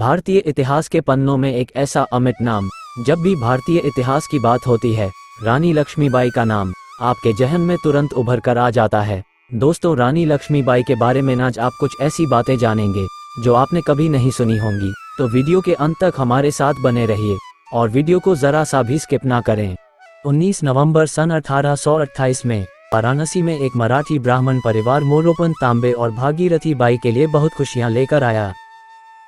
भारतीय इतिहास के पन्नों में एक ऐसा अमिट नाम, जब भी भारतीय इतिहास की बात होती है, रानी लक्ष्मीबाई का नाम आपके जहन में तुरंत उभर कर आ जाता है। दोस्तों, रानी लक्ष्मीबाई के बारे में आज आप कुछ ऐसी बातें जानेंगे जो आपने कभी नहीं सुनी होंगी। तो वीडियो के अंत तक हमारे साथ बने रहिए और वीडियो को जरा सा भी स्किप ना करें। 19 नवंबर सन 1828 में वाराणसी में एक मराठी ब्राह्मण परिवार मोरोपंत तांबे और भागीरथी बाई के लिए बहुत खुशियां लेकर आया।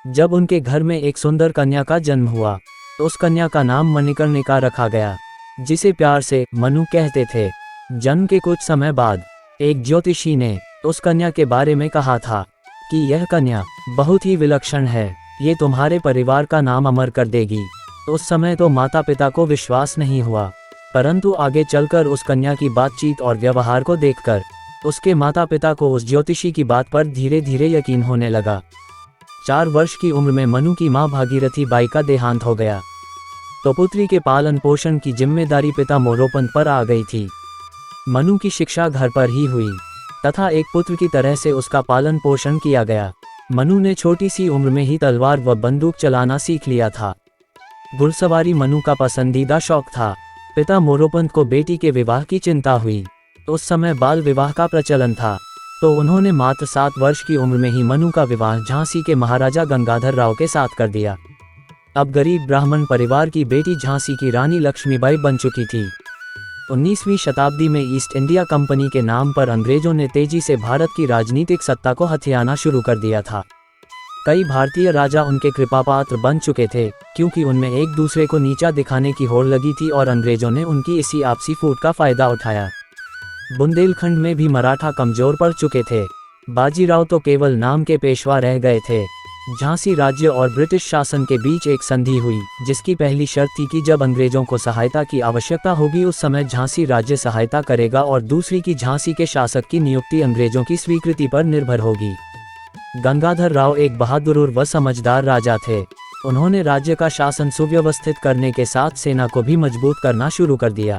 जब उनके घर में एक सुंदर कन्या का जन्म हुआ तो उस कन्या का नाम मणिकर्णिका रखा गया, जिसे प्यार से मनु कहते थे। जन्म के कुछ समय बाद एक ज्योतिषी ने उस कन्या के बारे में कहा था कि यह कन्या बहुत ही विलक्षण है, ये तुम्हारे परिवार का नाम अमर कर देगी। उस समय तो माता पिता को विश्वास नहीं हुआ, परंतु आगे चलकर उस कन्या की बातचीत और व्यवहार को देखकर उसके माता पिता को उस ज्योतिषी की बात पर धीरे धीरे यकीन होने लगा। 4 वर्ष की उम्र में मनु की मां भागीरथी बाई का देहांत हो गया, तो पुत्री के पालन पोषण की जिम्मेदारी पिता मोरोपंत पर आ गई थी। मनु की शिक्षा घर पर ही हुई तथा एक पुत्र की तरह से उसका पालन पोषण किया गया। मनु ने छोटी सी उम्र में ही तलवार व बंदूक चलाना सीख लिया था। घुड़सवारी मनु का पसंदीदा शौक था। पिता मोरोपंत को बेटी के विवाह की चिंता हुई। उस समय बाल विवाह का प्रचलन था, तो उन्होंने मात्र 7 वर्ष की उम्र में ही मनु का विवाह झांसी के महाराजा गंगाधर राव के साथ कर दिया। अब गरीब ब्राह्मण परिवार की बेटी झांसी की रानी लक्ष्मीबाई बन चुकी थी। 19वीं शताब्दी में ईस्ट इंडिया कंपनी के नाम पर अंग्रेजों ने तेजी से भारत की राजनीतिक सत्ता को हथियाना शुरू कर दिया था। कई भारतीय राजा उनके कृपापात्र बन चुके थे, क्योंकि उनमें एक दूसरे को नीचा दिखाने की होड़ लगी थी और अंग्रेजों ने उनकी इसी आपसी फूट का फायदा उठाया। बुंदेलखंड में भी मराठा कमजोर पड़ चुके थे। बाजीराव तो केवल नाम के पेशवा रह गए थे। झांसी राज्य और ब्रिटिश शासन के बीच एक संधि हुई, जिसकी पहली शर्त थी कि जब अंग्रेजों को सहायता की आवश्यकता होगी उस समय झांसी राज्य सहायता करेगा, और दूसरी की झांसी के शासक की नियुक्ति अंग्रेजों की स्वीकृति पर निर्भर होगी। गंगाधर राव एक बहादुर व समझदार राजा थे। उन्होंने राज्य का शासन सुव्यवस्थित करने के साथ सेना को भी मजबूत करना शुरू कर दिया।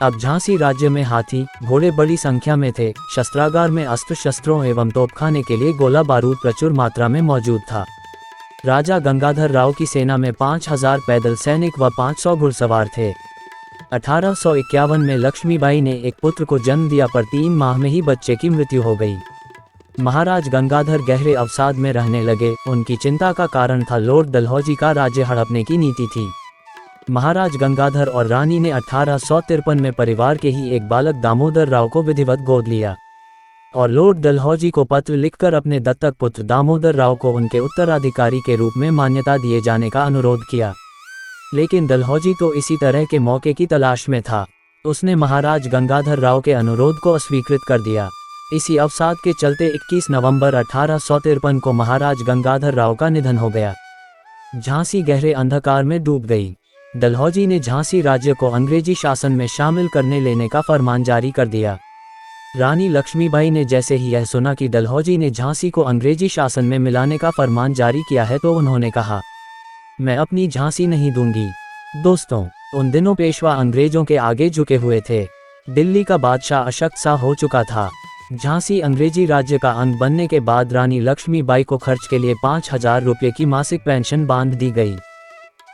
अब झांसी राज्य में हाथी घोड़े बड़ी संख्या में थे। शस्त्रागार में अस्त्र शस्त्रों एवं तोपखाने के लिए गोला बारूद प्रचुर मात्रा में मौजूद था। राजा गंगाधर राव की सेना में 5000 पैदल सैनिक व 500 घुड़सवार थे। 1851 में लक्ष्मीबाई ने एक पुत्र को जन्म दिया, पर 3 माह में ही बच्चे की मृत्यु हो गई। महाराज गंगाधर गहरे अवसाद में रहने लगे। उनकी चिंता का कारण था लॉर्ड डलहौजी का राज्य हड़पने की नीति थी। महाराज गंगाधर और रानी ने 1853 में परिवार के ही एक बालक दामोदर राव को विधिवत गोद लिया और लॉर्ड डलहौजी को पत्र लिखकर अपने दत्तक पुत्र दामोदर राव को उनके उत्तराधिकारी के रूप में मान्यता दिए जाने का अनुरोध किया। लेकिन डलहौजी तो इसी तरह के मौके की तलाश में था। उसने महाराज गंगाधर राव के अनुरोध को अस्वीकृत कर दिया। इसी अवसाद के चलते 21 नवंबर 1853 को महाराज गंगाधर राव का निधन हो गया। झांसी गहरे अंधकार में डूब गई। डलहौजी ने झांसी राज्य को अंग्रेजी शासन में शामिल करने लेने का फरमान जारी कर दिया। रानी लक्ष्मीबाई ने जैसे ही यह सुना कि डलहौजी ने झांसी को अंग्रेजी शासन में मिलाने का फरमान जारी किया है, तो उन्होंने कहा, मैं अपनी झांसी नहीं दूंगी। दोस्तों, उन दिनों पेशवा अंग्रेजों के आगे झुके हुए थे। दिल्ली का बादशाह अशक्त सा हो चुका था। झांसी अंग्रेजी राज्य का अंग बनने के बाद रानी लक्ष्मीबाई को खर्च के लिए 5000 रुपये की मासिक पेंशन बांध दी गई।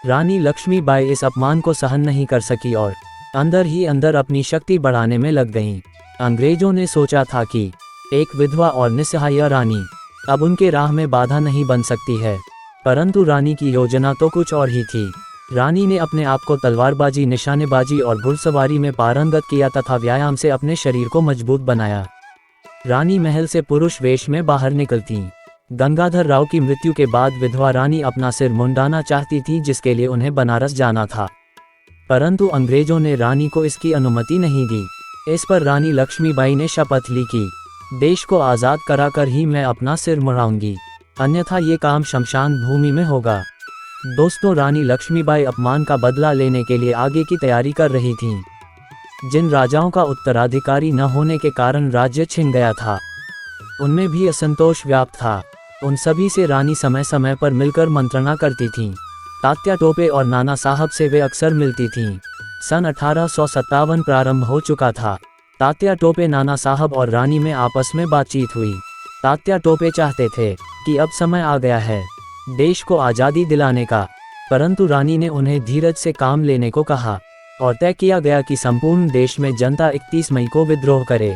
रानी लक्ष्मीबाई इस अपमान को सहन नहीं कर सकी और अंदर ही अंदर अपनी शक्ति बढ़ाने में लग गईं। अंग्रेजों ने सोचा था कि एक विधवा और निस्सहाय रानी अब उनके राह में बाधा नहीं बन सकती है, परंतु रानी की योजना तो कुछ और ही थी। रानी ने अपने आप को तलवारबाजी, निशानेबाजी और घुड़सवारी में पारंगत किया तथा व्यायाम से अपने शरीर को मजबूत बनाया। रानी महल से पुरुष वेश में बाहर निकलती। गंगाधर राव की मृत्यु के बाद विधवा रानी अपना सिर मुंडाना चाहती थी, जिसके लिए उन्हें बनारस जाना था, परंतु अंग्रेजों ने रानी को इसकी अनुमति नहीं दी। इस पर रानी लक्ष्मीबाई ने शपथ ली कि देश को आज़ाद कराकर ही मैं अपना सिर मुड़ाऊंगी, अन्यथा ये काम शमशान भूमि में होगा। दोस्तों, रानी लक्ष्मीबाई अपमान का बदला लेने के लिए आगे की तैयारी कर रही थीं। जिन राजाओं का उत्तराधिकारी न होने के कारण राज्य छिन गया था, उनमें भी असंतोष व्याप्त था। उन सभी से रानी समय समय पर मिलकर मंत्रणा करती थीं। तात्या टोपे और नाना साहब से वे अक्सर मिलती थीं। सन 1857 प्रारंभ हो चुका था। तात्या टोपे, नाना साहब और रानी में आपस में बातचीत हुई। तात्या टोपे चाहते थे कि अब समय आ गया है देश को आज़ादी दिलाने का, परंतु रानी ने उन्हें धीरज से काम लेने को कहा और तय किया गया कि संपूर्ण देश में जनता 31 मई को विद्रोह करे।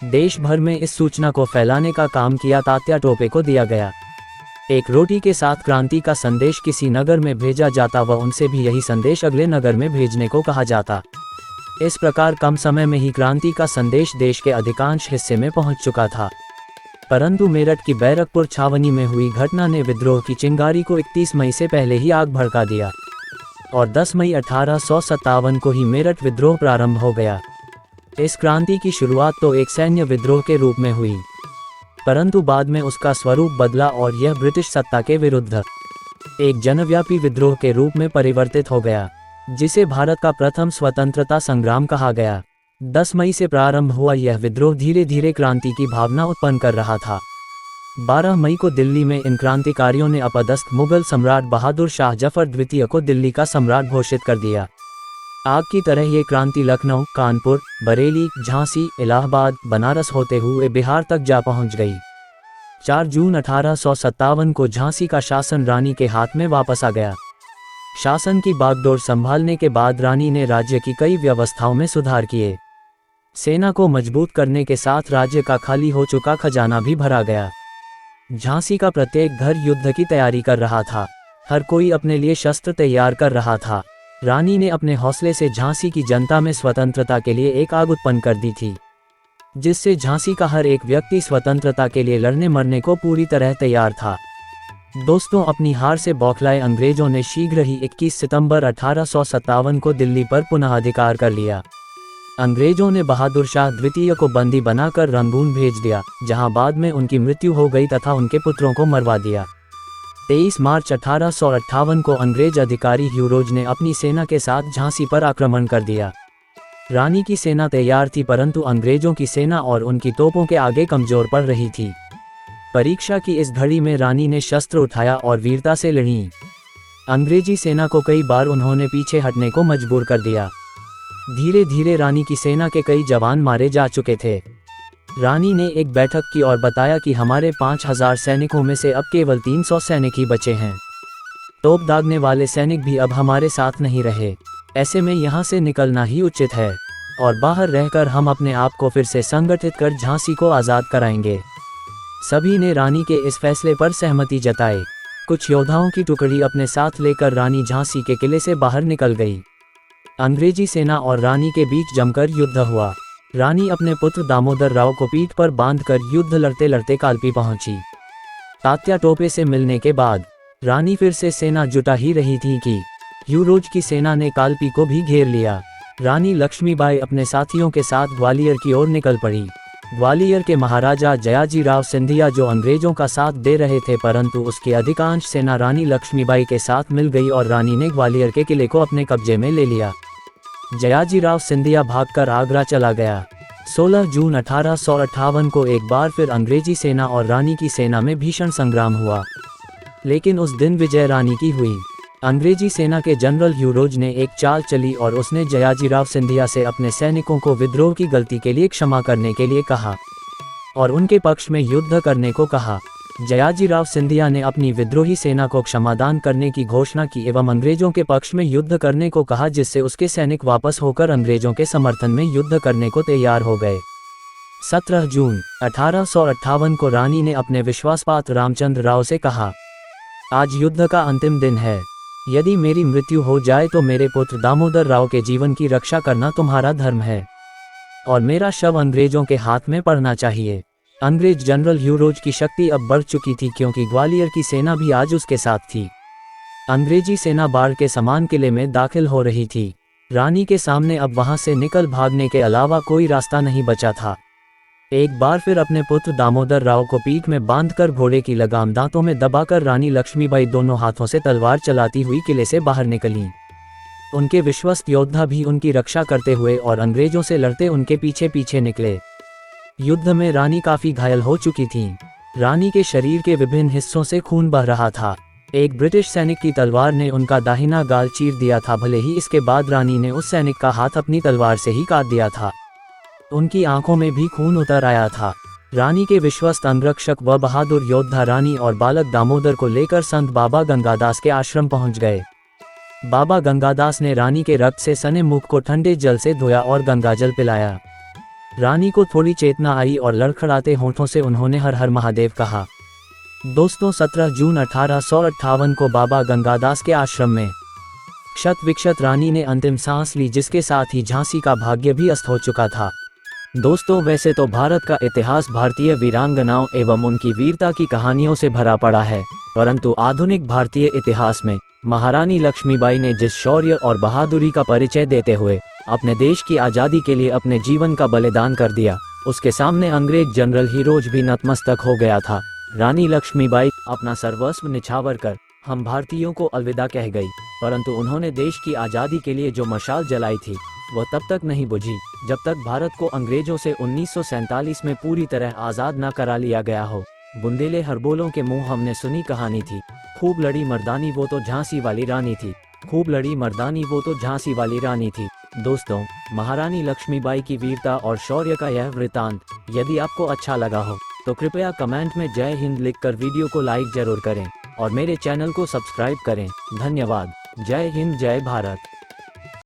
देश भर में इस सूचना को फैलाने का काम किया तात्या टोपे को दिया गया। एक रोटी के साथ क्रांति का संदेश किसी नगर में भेजा जाता व उनसे भी यही संदेश अगले नगर में भेजने को कहा जाता। इस प्रकार कम समय में ही क्रांति का संदेश देश के अधिकांश हिस्से में पहुंच चुका था। परंतु मेरठ की बैरकपुर छावनी में हुई घटना ने विद्रोह की चिंगारी को 31 मई से पहले ही आग भड़का दिया और 10 मई 1857 को ही मेरठ विद्रोह प्रारंभ हो गया। इस क्रांति की शुरुआत तो एक सैन्य विद्रोह के रूप में हुई, परंतु बाद में उसका स्वरूप बदला और यह ब्रिटिश सत्ता के विरुद्ध एक जनव्यापी विद्रोह के रूप में परिवर्तित हो गया, जिसे भारत का प्रथम स्वतंत्रता संग्राम कहा गया। 10 मई से प्रारंभ हुआ यह विद्रोह धीरे धीरे क्रांति की भावना उत्पन्न कर रहा था। 12 मई को दिल्ली में इन क्रांतिकारियों ने अपदस्थ मुगल सम्राट बहादुर शाह जफर द्वितीय को दिल्ली का सम्राट घोषित कर दिया। आग की तरह ये क्रांति लखनऊ, कानपुर, बरेली, झांसी, इलाहाबाद, बनारस होते हुए बिहार तक जा पहुंच गई। 4 जून 1857 को झांसी का शासन रानी के हाथ में वापस आ गया। शासन की बागडोर संभालने के बाद रानी ने राज्य की कई व्यवस्थाओं में सुधार किए। सेना को मजबूत करने के साथ राज्य का खाली हो चुका खजाना भी भरा गया। झांसी का प्रत्येक घर युद्ध की तैयारी कर रहा था। हर कोई अपने लिए शस्त्र तैयार कर रहा था। रानी ने अपने हौसले से झांसी की जनता में स्वतंत्रता के लिए एक आग उत्पन्न कर दी थी, जिससे झांसी का हर एक व्यक्ति स्वतंत्रता के लिए लड़ने मरने को पूरी तरह तैयार था। दोस्तों, अपनी हार से बौखलाए अंग्रेजों ने शीघ्र ही 21 सितंबर 1857 को दिल्ली पर पुनः अधिकार कर लिया। अंग्रेजों ने बहादुर शाह द्वितीय को बंदी बनाकर रंगून भेज दिया, जहां बाद में उनकी मृत्यु हो गई तथा उनके पुत्रों को मरवा दिया। 23 मार्च 1858 को अंग्रेज अधिकारी ह्यू रोज ने अपनी सेना के साथ झांसी पर आक्रमण कर दिया। रानी की सेना तैयार थी, परंतु अंग्रेजों की सेना और उनकी तोपों के आगे कमजोर पड़ रही थी। परीक्षा की इस घड़ी में रानी ने शस्त्र उठाया और वीरता से लड़ी। अंग्रेजी सेना को कई बार उन्होंने पीछे हटने को मजबूर कर दिया। धीरे धीरे रानी की सेना के कई जवान मारे जा चुके थे। रानी ने एक बैठक की और बताया कि हमारे 5000 सैनिकों में से अब केवल 300 सैनिक ही बचे हैं। तोप दागने वाले सैनिक भी अब हमारे साथ नहीं रहे। ऐसे में यहाँ से निकलना ही उचित है और बाहर रहकर हम अपने आप को फिर से संगठित कर झांसी को आज़ाद कराएंगे। सभी ने रानी के इस फैसले पर सहमति जताई। कुछ योद्धाओं की टुकड़ी अपने साथ लेकर रानी झांसी के किले से बाहर निकल गई। अंग्रेजी सेना और रानी के बीच जमकर युद्ध हुआ। रानी अपने पुत्र दामोदर राव को पीठ पर बांधकर युद्ध लड़ते लड़ते कालपी पहुंची। तात्या टोपे से मिलने के बाद रानी फिर से सेना जुटा ही रही थी कि ह्यू रोज की सेना ने कालपी को भी घेर लिया। रानी लक्ष्मीबाई अपने साथियों के साथ ग्वालियर की ओर निकल पड़ी। ग्वालियर के महाराजा जयाजीराव सिंधिया जो अंग्रेजों का साथ दे रहे थे, परंतु उसकी अधिकांश सेना रानी लक्ष्मीबाई के साथ मिल गई और रानी ने ग्वालियर के किले को अपने कब्जे में ले लिया। जयाजीराव सिंधिया भागकर आगरा चला गया। 16 जून 1858 को एक बार फिर अंग्रेजी सेना और रानी की सेना में भीषण संग्राम हुआ, लेकिन उस दिन विजय रानी की हुई। अंग्रेजी सेना के जनरल ह्यू रोज ने एक चाल चली और उसने जयाजीराव सिंधिया से अपने सैनिकों को विद्रोह की गलती के लिए क्षमा करने के लिए कहा और उनके पक्ष में युद्ध करने को कहा। जयाजीराव सिंधिया ने अपनी विद्रोही सेना को क्षमादान करने की घोषणा की एवं अंग्रेजों के पक्ष में युद्ध करने को कहा, जिससे उसके सैनिक वापस होकर अंग्रेजों के समर्थन में युद्ध करने को तैयार हो गए। 17 जून 1858 को रानी ने अपने विश्वासपात्र रामचंद्र राव से कहा, आज युद्ध का अंतिम दिन है। यदि मेरी मृत्यु हो जाए तो मेरे पुत्र दामोदर राव के जीवन की रक्षा करना तुम्हारा धर्म है और मेरा शव अंग्रेजों के हाथ में पड़ना चाहिए। अंग्रेज जनरल ह्यू रोज की शक्ति अब बढ़ चुकी थी, क्योंकि ग्वालियर की सेना भी आज उसके साथ थी। अंग्रेजी सेना बाढ़ के समान किले में दाखिल हो रही थी। रानी के सामने अब वहां से निकल भागने के अलावा कोई रास्ता नहीं बचा था। एक बार फिर अपने पुत्र दामोदर राव को पीठ में बांधकर घोड़े की लगाम दांतों में दबाकर रानी लक्ष्मीबाई दोनों हाथों से तलवार चलाती हुई किले से बाहर निकली। उनके विश्वस्त योद्धा भी उनकी रक्षा करते हुए और अंग्रेजों से लड़ते उनके पीछे पीछे निकले। युद्ध में रानी काफी घायल हो चुकी थी। रानी के शरीर के विभिन्न हिस्सों से खून बह रहा था। एक ब्रिटिश सैनिक की तलवार ने उनका दाहिना गाल चीर दिया था। भले ही इसके बाद रानी ने उस सैनिक का हाथ अपनी तलवार से ही काट दिया था। उनकी आंखों में भी खून उतर आया था। रानी के विश्वस्त अंगरक्षक व बहादुर योद्धा रानी और बालक दामोदर को लेकर संत बाबा गंगादास के आश्रम पहुंच गए। बाबा गंगादास ने रानी के रक्त से सने मुख को ठंडे जल से धोया और गंगाजल पिलाया। रानी को थोड़ी चेतना आई और लड़खड़ाते होंठों से उन्होंने हर हर महादेव कहा। दोस्तों 17 जून 1858 को बाबा गंगादास के आश्रम में क्षत विक्षत रानी ने अंतिम सांस ली, जिसके साथ ही झांसी का भाग्य भी अस्त हो चुका था। दोस्तों वैसे तो भारत का इतिहास भारतीय वीरांगनाओं एवं उनकी वीरता की कहानियों से भरा पड़ा है, परंतु आधुनिक भारतीय इतिहास में महारानी लक्ष्मीबाई ने जिस शौर्य और बहादुरी का परिचय देते हुए अपने देश की आज़ादी के लिए अपने जीवन का बलिदान कर दिया, उसके सामने अंग्रेज जनरल हीरोज भी नतमस्तक हो गया था। रानी लक्ष्मीबाई अपना सर्वस्व निछावर कर हम भारतीयों को अलविदा कह गई, परंतु उन्होंने देश की आज़ादी के लिए जो मशाल जलाई थी वह तब तक नहीं बुझी जब तक भारत को अंग्रेजों से 1947 में पूरी तरह आज़ाद न करा लिया गया हो। बुंदेले हरबोलों के मुंह हमने सुनी कहानी थी, खूब लड़ी मर्दानी वो तो झांसी वाली रानी थी, खूब लड़ी मर्दानी वो तो झांसी वाली रानी थी। दोस्तों महारानी लक्ष्मीबाई की वीरता और शौर्य का यह वृतांत यदि आपको अच्छा लगा हो तो कृपया कमेंट में जय हिंद लिखकर वीडियो को लाइक जरूर करें और मेरे चैनल को सब्सक्राइब करें। धन्यवाद। जय हिंद, जय भारत।